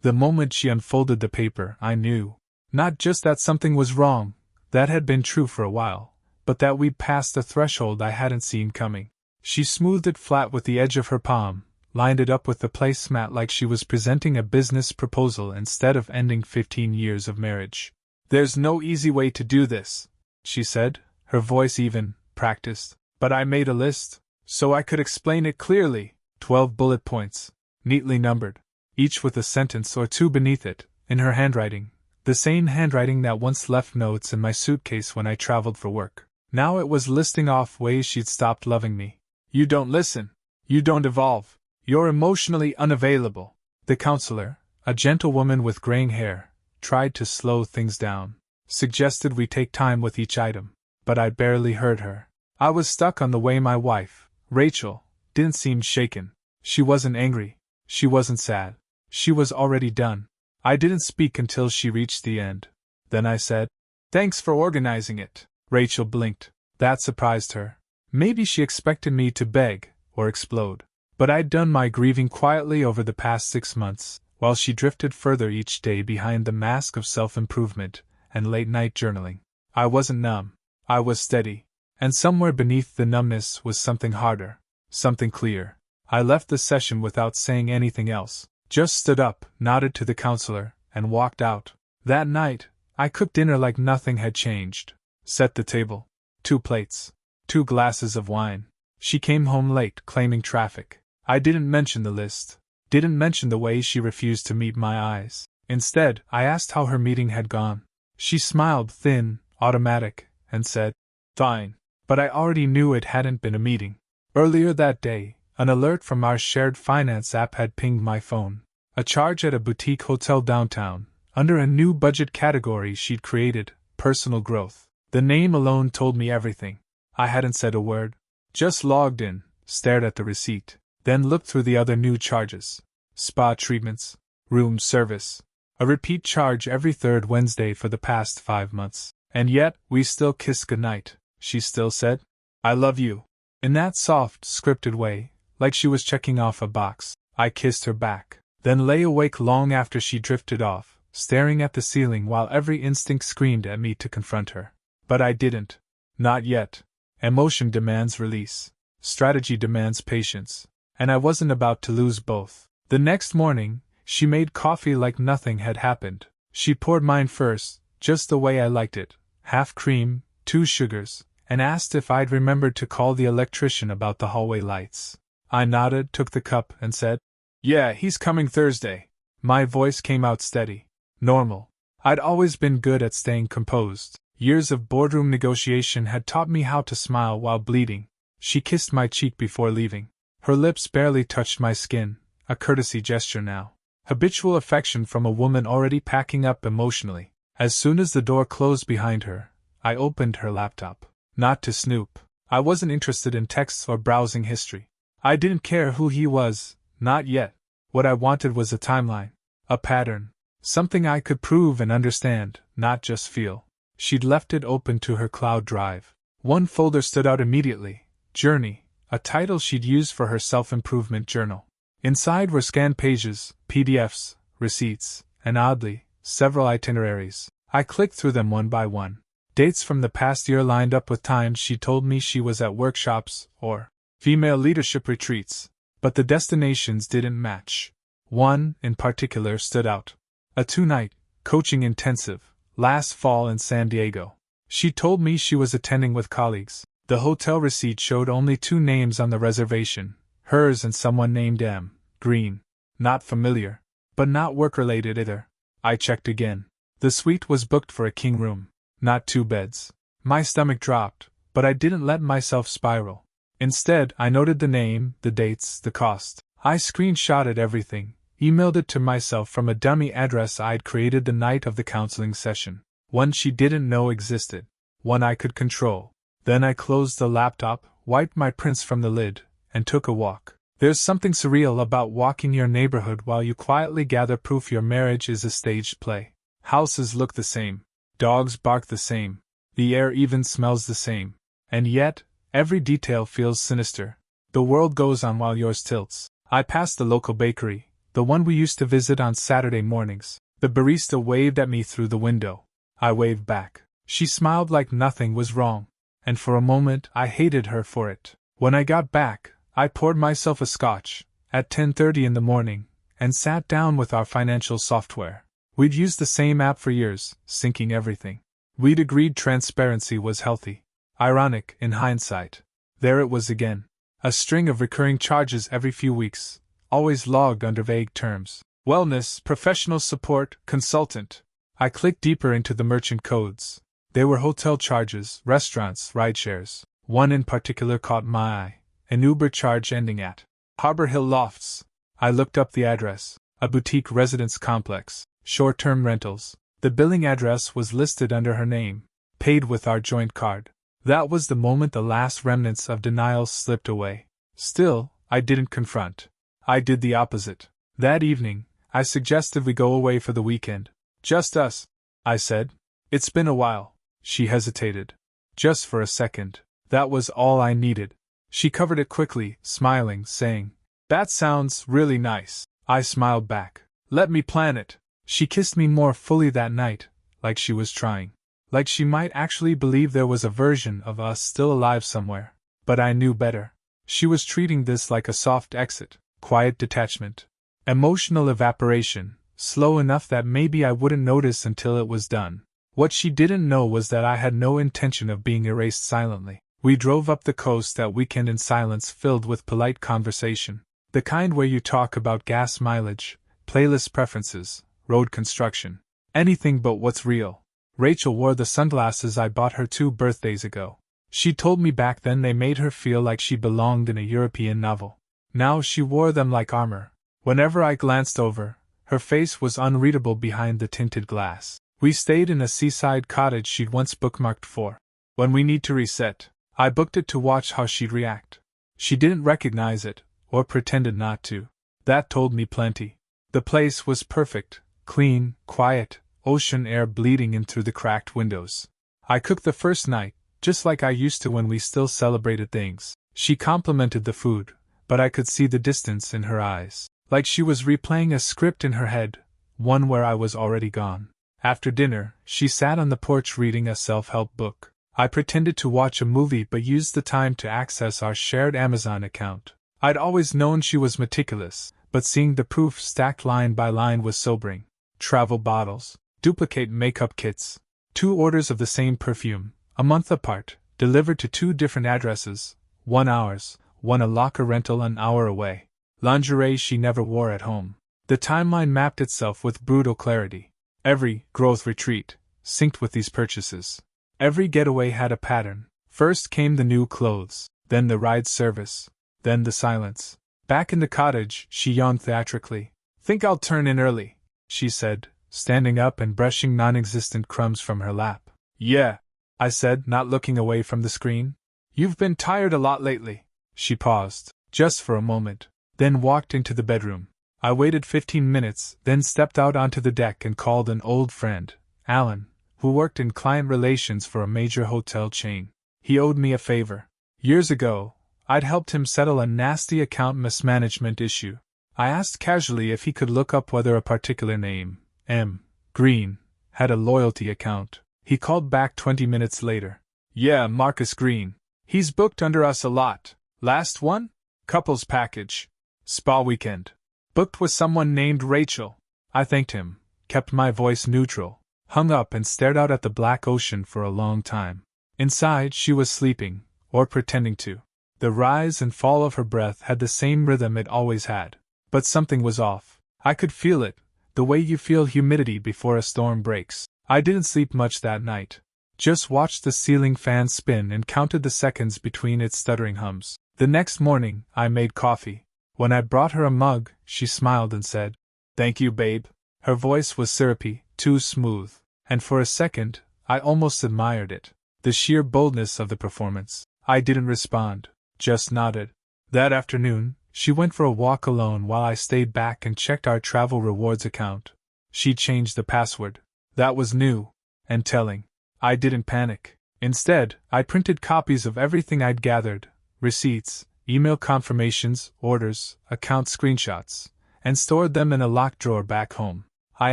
The moment she unfolded the paper, I knew. Not just that something was wrong, that had been true for a while, but that we'd passed a threshold I hadn't seen coming. She smoothed it flat with the edge of her palm, lined it up with the placemat like she was presenting a business proposal instead of ending 15 years of marriage. "There's no easy way to do this," she said, her voice even, practiced. "But I made a list, so I could explain it clearly. 12 bullet points, neatly numbered, each with a sentence or two beneath it, in her handwriting, the same handwriting that once left notes in my suitcase when I traveled for work. Now it was listing off ways she'd stopped loving me. "You don't listen. You don't evolve. You're emotionally unavailable." The counselor, a gentlewoman with graying hair, tried to slow things down, suggested we take time with each item, but I barely heard her. I was stuck on the way my wife, Rachel, didn't seem shaken. She wasn't angry. She wasn't sad. She was already done. I didn't speak until she reached the end. Then I said, "Thanks for organizing it." Rachel blinked. That surprised her. Maybe she expected me to beg, or explode. But I'd done my grieving quietly over the past 6 months, while she drifted further each day behind the mask of self-improvement and late-night journaling. I wasn't numb. I was steady. And somewhere beneath the numbness was something harder, something clear. I left the session without saying anything else, just stood up, nodded to the counselor, and walked out. That night, I cooked dinner like nothing had changed. Set the table. 2 plates. 2 glasses of wine. She came home late, claiming traffic. I didn't mention the list. Didn't mention the way she refused to meet my eyes. Instead, I asked how her meeting had gone. She smiled, thin, automatic, and said, "Fine." But I already knew it hadn't been a meeting. Earlier that day, an alert from our shared finance app had pinged my phone. A charge at a boutique hotel downtown, under a new budget category she'd created, personal growth. The name alone told me everything. I hadn't said a word. Just logged in, stared at the receipt, then looked through the other new charges. Spa treatments, room service. A repeat charge every 3rd Wednesday for the past 5 months. And yet, we still kissed goodnight. She still said, "I love you." In that soft, scripted way, like she was checking off a box. I kissed her back, then lay awake long after she drifted off, staring at the ceiling while every instinct screamed at me to confront her. But I didn't. Not yet. Emotion demands release. Strategy demands patience. And I wasn't about to lose both. The next morning, she made coffee like nothing had happened. She poured mine first, just the way I liked it, half cream, 2 sugars, and asked if I'd remembered to call the electrician about the hallway lights. I nodded, took the cup, and said, "Yeah, he's coming Thursday." My voice came out steady. Normal. I'd always been good at staying composed. Years of boardroom negotiation had taught me how to smile while bleeding. She kissed my cheek before leaving. Her lips barely touched my skin, a courtesy gesture now. Habitual affection from a woman already packing up emotionally. As soon as the door closed behind her, I opened her laptop. Not to snoop. I wasn't interested in texts or browsing history. I didn't care who he was, not yet. What I wanted was a timeline. A pattern. Something I could prove and understand, not just feel. She'd left it open to her cloud drive. One folder stood out immediately. Journey, a title she'd used for her self-improvement journal. Inside were scanned pages, PDFs, receipts, and oddly, several itineraries. I clicked through them one by one. Dates from the past year lined up with times she told me she was at workshops or female leadership retreats, but the destinations didn't match. One, in particular, stood out. A 2-night coaching intensive, last fall in San Diego. She told me she was attending with colleagues. The hotel receipt showed only 2 names on the reservation, hers and someone named M. Green. Not familiar, but not work-related either. I checked again. The suite was booked for a king room. Not 2 beds. My stomach dropped, but I didn't let myself spiral. Instead, I noted the name, the dates, the cost. I screenshotted everything, emailed it to myself from a dummy address I'd created the night of the counseling session. One she didn't know existed. One I could control. Then I closed the laptop, wiped my prints from the lid, and took a walk. There's something surreal about walking your neighborhood while you quietly gather proof your marriage is a staged play. Houses look the same. Dogs bark the same. The air even smells the same. And yet, every detail feels sinister. The world goes on while yours tilts. I passed the local bakery, the one we used to visit on Saturday mornings. The barista waved at me through the window. I waved back. She smiled like nothing was wrong, and for a moment I hated her for it. When I got back, I poured myself a scotch, at 10:30 in the morning, and sat down with our financial software. We'd used the same app for years, syncing everything. We'd agreed transparency was healthy. Ironic, in hindsight. There it was again. A string of recurring charges every few weeks, always logged under vague terms. Wellness, professional support, consultant. I clicked deeper into the merchant codes. They were hotel charges, restaurants, rideshares. One in particular caught my eye, an Uber charge ending at Harbor Hill Lofts. I looked up the address, a boutique residence complex, short-term rentals. The billing address was listed under her name, paid with our joint card. That was the moment the last remnants of denial slipped away. Still, I didn't confront. I did the opposite. That evening, I suggested we go away for the weekend. Just us, I said. It's been a while. She hesitated. Just for a second. That was all I needed. She covered it quickly, smiling, saying, "That sounds really nice." I smiled back. "Let me plan it." She kissed me more fully that night, like she was trying. Like she might actually believe there was a version of us still alive somewhere. But I knew better. She was treating this like a soft exit, quiet detachment. Emotional evaporation, slow enough that maybe I wouldn't notice until it was done. What she didn't know was that I had no intention of being erased silently. We drove up the coast that weekend in silence filled with polite conversation. The kind where you talk about gas mileage, playlist preferences, road construction. Anything but what's real. Rachel wore the sunglasses I bought her 2 birthdays ago. She told me back then they made her feel like she belonged in a European novel. Now she wore them like armor. Whenever I glanced over, her face was unreadable behind the tinted glass. We stayed in a seaside cottage she'd once bookmarked for. When we need to reset, I booked it to watch how she'd react. She didn't recognize it, or pretended not to. That told me plenty. The place was perfect, clean, quiet, ocean air bleeding in through the cracked windows. I cooked the first night, just like I used to when we still celebrated things. She complimented the food, but I could see the distance in her eyes. Like she was replaying a script in her head, one where I was already gone. After dinner, she sat on the porch reading a self-help book. I pretended to watch a movie but used the time to access our shared Amazon account. I'd always known she was meticulous, but seeing the proof stacked line by line was sobering. Travel bottles, duplicate makeup kits, 2 orders of the same perfume, a month apart, delivered to 2 different addresses, one ours, one a locker rental an hour away. Lingerie she never wore at home. The timeline mapped itself with brutal clarity. Every growth retreat synced with these purchases. Every getaway had a pattern. First came the new clothes, then the ride service, then the silence. Back in the cottage, she yawned theatrically. "Think I'll turn in early," she said, standing up and brushing non-existent crumbs from her lap. "Yeah," I said, not looking away from the screen. "You've been tired a lot lately." She paused, just for a moment, then walked into the bedroom. I waited 15 minutes, then stepped out onto the deck and called an old friend, Alan, who worked in client relations for a major hotel chain. He owed me a favor. Years ago, I'd helped him settle a nasty account mismanagement issue. I asked casually if he could look up whether a particular name, M. Green, had a loyalty account. He called back 20 minutes later. "Yeah, Marcus Green. He's booked under us a lot. Last one? Couples package. Spa weekend. Booked with someone named Rachel." I thanked him, kept my voice neutral, hung up and stared out at the black ocean for a long time. Inside she was sleeping, or pretending to. The rise and fall of her breath had the same rhythm it always had. But something was off. I could feel it, the way you feel humidity before a storm breaks. I didn't sleep much that night. Just watched the ceiling fan spin and counted the seconds between its stuttering hums. The next morning, I made coffee. When I brought her a mug, she smiled and said, "Thank you, babe." Her voice was syrupy, too smooth, and for a second, I almost admired it. The sheer boldness of the performance. I didn't respond, just nodded. That afternoon, she went for a walk alone while I stayed back and checked our travel rewards account. She changed the password. That was new, and telling. I didn't panic. Instead, I printed copies of everything I'd gathered, receipts, email confirmations, orders, account screenshots, and stored them in a locked drawer back home. I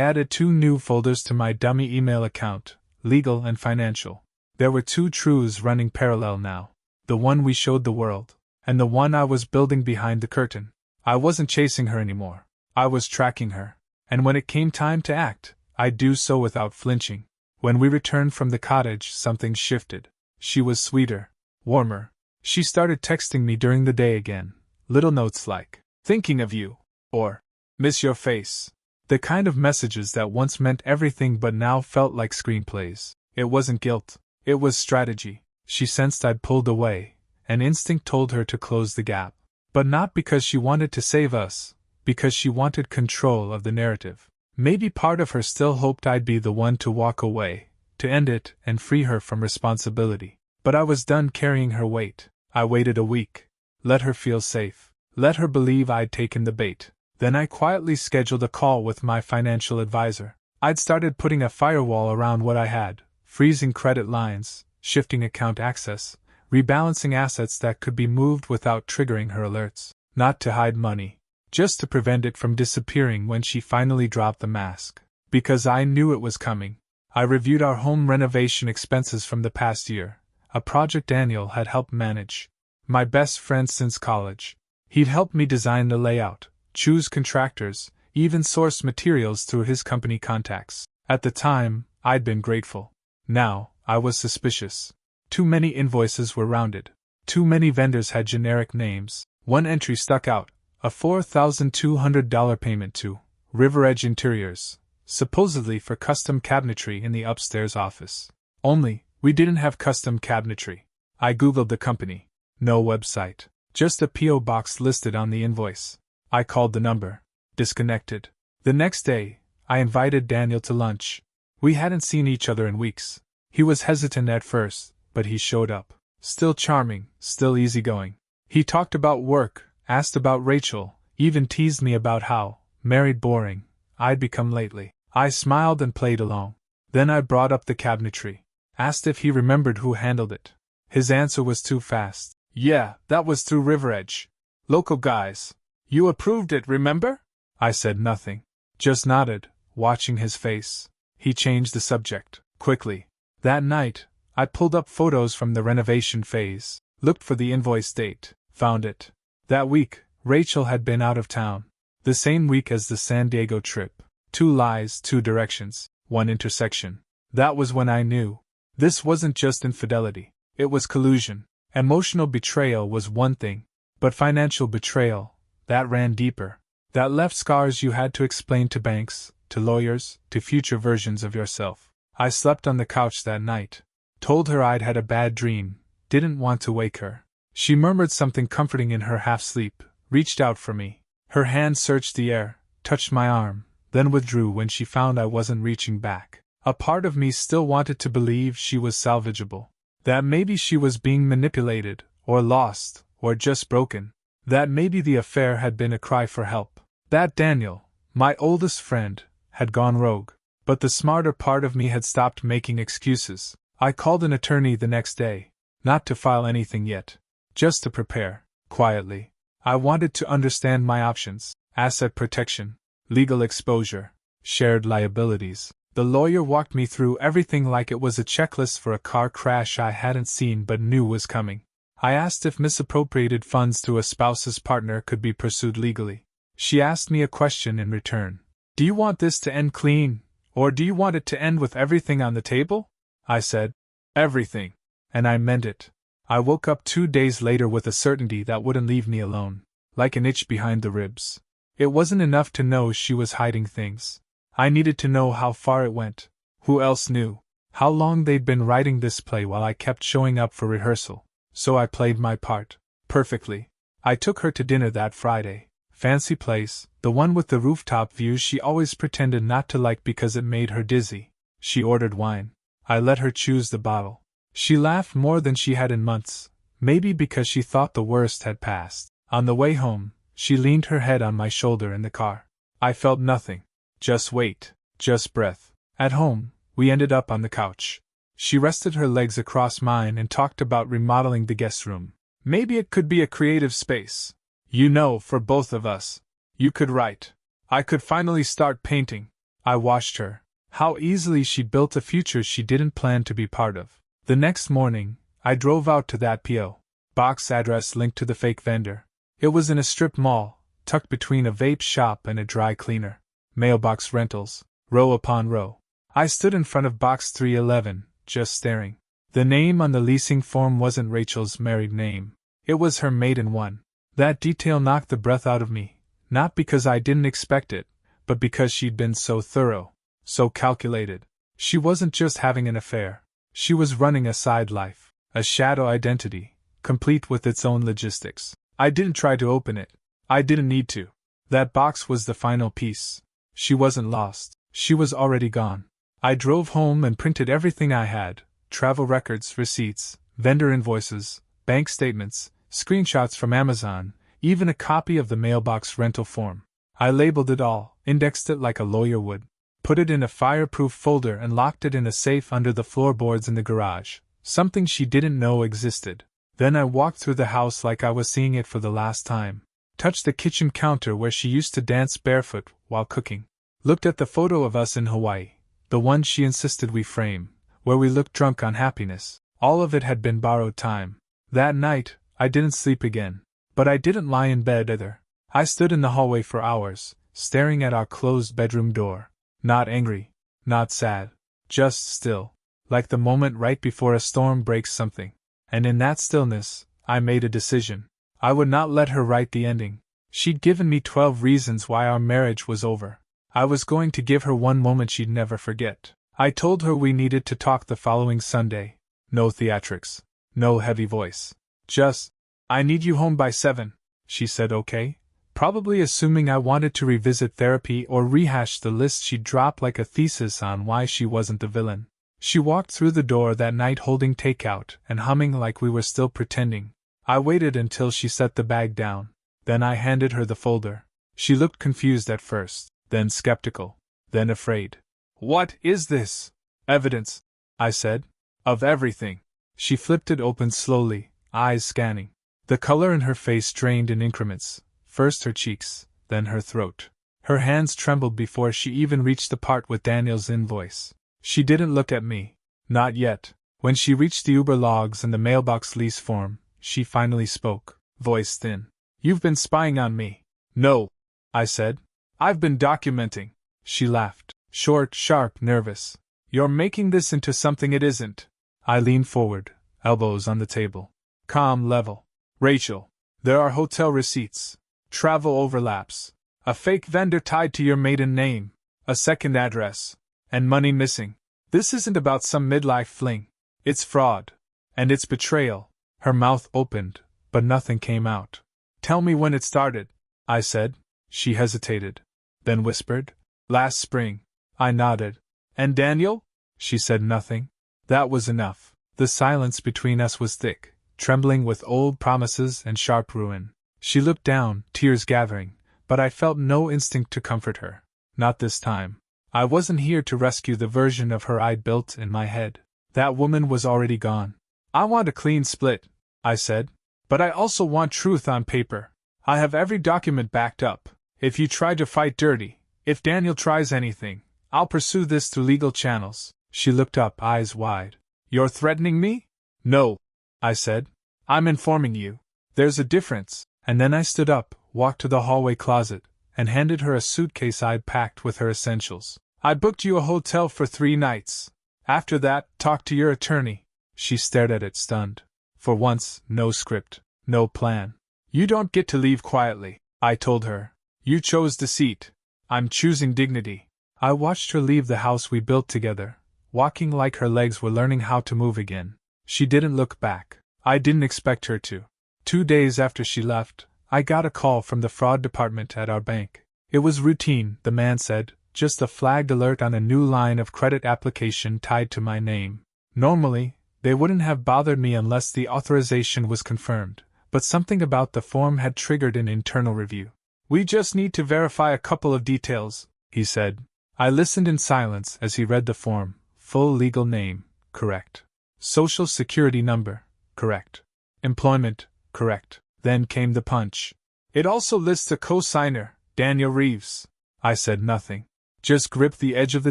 added 2 new folders to my dummy email account, legal and financial. There were 2 truths running parallel now. The one we showed the world, and the one I was building behind the curtain. I wasn't chasing her anymore. I was tracking her. And when it came time to act, I'd do so without flinching. When we returned from the cottage, something shifted. She was sweeter, warmer. She started texting me during the day again. Little notes like, "Thinking of you," or "Miss your face." The kind of messages that once meant everything but now felt like screenplays. It wasn't guilt. It was strategy. She sensed I'd pulled away, and instinct told her to close the gap. But not because she wanted to save us, because she wanted control of the narrative. Maybe part of her still hoped I'd be the one to walk away, to end it and free her from responsibility. But I was done carrying her weight. I waited a week. Let her feel safe. Let her believe I'd taken the bait. Then I quietly scheduled a call with my financial advisor. I'd started putting a firewall around what I had, freezing credit lines, shifting account access, rebalancing assets that could be moved without triggering her alerts. Not to hide money, just to prevent it from disappearing when she finally dropped the mask. Because I knew it was coming. I reviewed our home renovation expenses from the past year, a project Daniel had helped manage. My best friend since college. He'd helped me design the layout, choose contractors, even source materials through his company contacts. At the time, I'd been grateful. Now, I was suspicious. Too many invoices were rounded. Too many vendors had generic names. One entry stuck out, a $4,200 payment to River Edge Interiors, supposedly for custom cabinetry in the upstairs office. Only, we didn't have custom cabinetry. I googled the company. No website. Just a P.O. box listed on the invoice. I called the number. Disconnected. The next day, I invited Daniel to lunch. We hadn't seen each other in weeks. He was hesitant at first, but he showed up. Still charming, still easygoing. He talked about work, asked about Rachel, even teased me about how, married boring, I'd become lately. I smiled and played along. Then I brought up the cabinetry. Asked if he remembered who handled it. His answer was too fast. "Yeah, that was through River Edge. Local guys. You approved it, remember?" I said nothing. Just nodded, watching his face. He changed the subject, quickly. That night, I pulled up photos from the renovation phase, looked for the invoice date, found it. That week, Rachel had been out of town. The same week as the San Diego trip. 2 lies, 2 directions, 1 intersection. That was when I knew. This wasn't just infidelity. It was collusion. Emotional betrayal was one thing, but financial betrayal, that ran deeper. That left scars you had to explain to banks, to lawyers, to future versions of yourself. I slept on the couch that night. Told her I'd had a bad dream, didn't want to wake her. She murmured something comforting in her half-sleep, reached out for me. Her hand searched the air, touched my arm, then withdrew when she found I wasn't reaching back. A part of me still wanted to believe she was salvageable. That maybe she was being manipulated, or lost, or just broken. That maybe the affair had been a cry for help. That Daniel, my oldest friend, had gone rogue. But the smarter part of me had stopped making excuses. I called an attorney the next day. Not to file anything yet. Just to prepare, quietly. I wanted to understand my options. Asset protection, legal exposure, shared liabilities. The lawyer walked me through everything like it was a checklist for a car crash I hadn't seen but knew was coming. I asked if misappropriated funds through a spouse's partner could be pursued legally. She asked me a question in return. "Do you want this to end clean, or do you want it to end with everything on the table?" I said, "Everything." And I meant it. I woke up 2 days later with a certainty that wouldn't leave me alone, like an itch behind the ribs. It wasn't enough to know she was hiding things. I needed to know how far it went. Who else knew? How long they'd been writing this play while I kept showing up for rehearsal. So I played my part. Perfectly. I took her to dinner that Friday. Fancy place, the one with the rooftop view she always pretended not to like because it made her dizzy. She ordered wine. I let her choose the bottle. She laughed more than she had in months, maybe because she thought the worst had passed. On the way home, she leaned her head on my shoulder in the car. I felt nothing. Just weight, just breath. At home, we ended up on the couch. She rested her legs across mine and talked about remodeling the guest room. Maybe it could be a creative space. You know, for both of us. You could write. I could finally start painting. I watched her. How easily she built a future she didn't plan to be part of. The next morning, I drove out to that P.O. box address linked to the fake vendor. It was in a strip mall, tucked between a vape shop and a dry cleaner. Mailbox rentals, row upon row. I stood in front of box 311, just staring. The name on the leasing form wasn't Rachel's married name. It was her maiden one. That detail knocked the breath out of me, not because I didn't expect it, but because she'd been so thorough, so calculated. She wasn't just having an affair. She was running a side life, a shadow identity, complete with its own logistics. I didn't try to open it. I didn't need to. That box was the final piece. She wasn't lost. She was already gone. I drove home and printed everything I had: travel records, receipts, vendor invoices, bank statements, screenshots from Amazon, even a copy of the mailbox rental form. I labeled it all, indexed it like a lawyer would, put it in a fireproof folder and locked it in a safe under the floorboards in the garage, something she didn't know existed. Then I walked through the house like I was seeing it for the last time, touched the kitchen counter where she used to dance barefoot while cooking, looked at the photo of us in Hawaii, the one she insisted we frame, where we looked drunk on happiness. All of it had been borrowed time. That night, I didn't sleep again. But I didn't lie in bed either. I stood in the hallway for hours, staring at our closed bedroom door. Not angry, not sad, just still, like the moment right before a storm breaks something. And in that stillness, I made a decision. I would not let her write the ending. She'd given me 12 reasons why our marriage was over. I was going to give her one moment she'd never forget. I told her we needed to talk the following Sunday. No theatrics. No heavy voice. Just, I need you home by 7. She said okay, probably assuming I wanted to revisit therapy or rehash the list she'd dropped like a thesis on why she wasn't the villain. She walked through the door that night holding takeout and humming like we were still pretending. I waited until she set the bag down. Then I handed her the folder. She looked confused at first, then skeptical, then afraid. What is this? Evidence, I said. Of everything. She flipped it open slowly, eyes scanning. The color in her face drained in increments, first her cheeks, then her throat. Her hands trembled before she even reached the part with Daniel's invoice. She didn't look at me. Not yet. When she reached the Uber logs and the mailbox lease form, she finally spoke, voice thin. You've been spying on me. No, I said. I've been documenting. She laughed, short, sharp, nervous. You're making this into something it isn't. I leaned forward, elbows on the table. Calm, level. Rachel, there are hotel receipts, travel overlaps, a fake vendor tied to your maiden name, a second address, and money missing. This isn't about some midlife fling. It's fraud. And it's betrayal. Her mouth opened, but nothing came out. Tell me when it started, I said. She hesitated, then whispered, last spring. I nodded. And Daniel? She said nothing. That was enough. The silence between us was thick, trembling with old promises and sharp ruin. She looked down, tears gathering, but I felt no instinct to comfort her. Not this time. I wasn't here to rescue the version of her I'd built in my head. That woman was already gone. I want a clean split, I said. But I also want truth on paper. I have every document backed up. If you try to fight dirty, if Daniel tries anything, I'll pursue this through legal channels. She looked up, eyes wide. You're threatening me? No, I said. I'm informing you. There's a difference. And then I stood up, walked to the hallway closet, and handed her a suitcase I'd packed with her essentials. I booked you a hotel for 3 nights. After that, talk to your attorney. She stared at it, stunned. For once, no script, no plan. You don't get to leave quietly, I told her. You chose deceit. I'm choosing dignity. I watched her leave the house we built together, walking like her legs were learning how to move again. She didn't look back. I didn't expect her to. 2 days after she left, I got a call from the fraud department at our bank. It was routine, the man said, just a flagged alert on a new line of credit application tied to my name. Normally, they wouldn't have bothered me unless the authorization was confirmed, but something about the form had triggered an internal review. We just need to verify a couple of details, he said. I listened in silence as he read the form. Full legal name, correct. Social security number, correct. Employment, correct. Then came the punch. It also lists a co-signer, Daniel Reeves. I said nothing. Just gripped the edge of the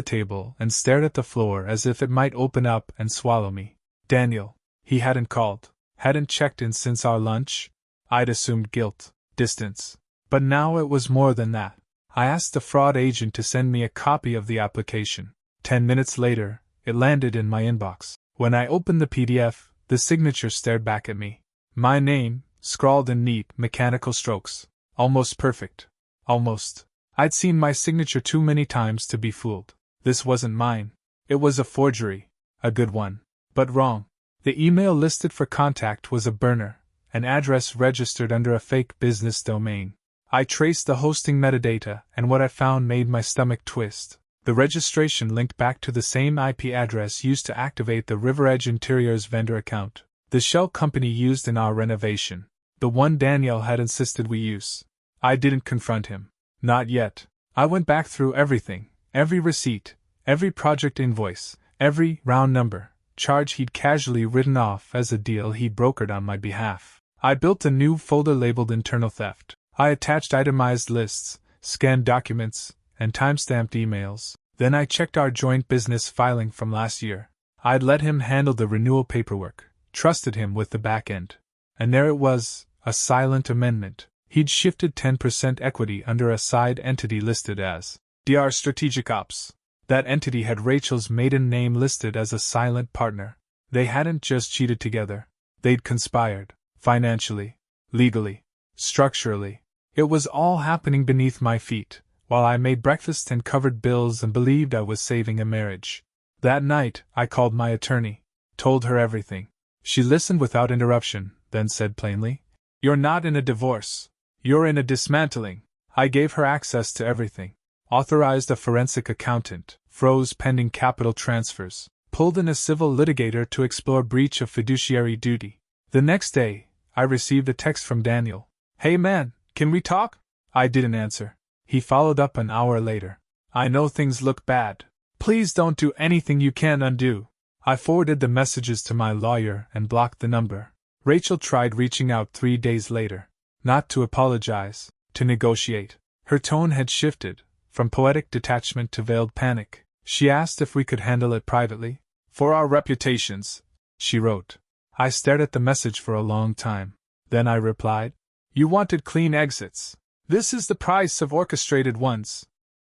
table and stared at the floor as if it might open up and swallow me. Daniel. He hadn't called, hadn't checked in since our lunch. I'd assumed guilt, distance. But now it was more than that. I asked the fraud agent to send me a copy of the application. 10 minutes later, it landed in my inbox. When I opened the PDF, the signature stared back at me. My name, scrawled in neat, mechanical strokes. Almost perfect. Almost. I'd seen my signature too many times to be fooled. This wasn't mine. It was a forgery. A good one. But wrong. The email listed for contact was a burner, an address registered under a fake business domain. I traced the hosting metadata, and what I found made my stomach twist. The registration linked back to the same IP address used to activate the River Edge Interiors vendor account, the shell company used in our renovation, the one Daniel had insisted we use. I didn't confront him. Not yet. I went back through everything, every receipt, every project invoice, every round number, charge he'd casually written off as a deal he'd brokered on my behalf. I built a new folder labeled Internal Theft. I attached itemized lists, scanned documents, and time-stamped emails. Then I checked our joint business filing from last year. I'd let him handle the renewal paperwork, trusted him with the back end. And there it was, a silent amendment. He'd shifted 10% equity under a side entity listed as DR Strategic Ops. That entity had Rachel's maiden name listed as a silent partner. They hadn't just cheated together. They'd conspired. Financially. Legally. Structurally. It was all happening beneath my feet, while I made breakfast and covered bills and believed I was saving a marriage. That night, I called my attorney. Told her everything. She listened without interruption, then said plainly, "You're not in a divorce. You're in a dismantling." I gave her access to everything. Authorized a forensic accountant, froze pending capital transfers, pulled in a civil litigator to explore breach of fiduciary duty. The next day, I received a text from Daniel. "Hey man, can we talk?" I didn't answer. He followed up an hour later. "I know things look bad. Please don't do anything you can't undo." I forwarded the messages to my lawyer and blocked the number. Rachel tried reaching out 3 days later. Not to apologize, to negotiate. Her tone had shifted, from poetic detachment to veiled panic. She asked if we could handle it privately. "For our reputations," she wrote. I stared at the message for a long time. Then I replied, "You wanted clean exits. This is the price of orchestrated ones."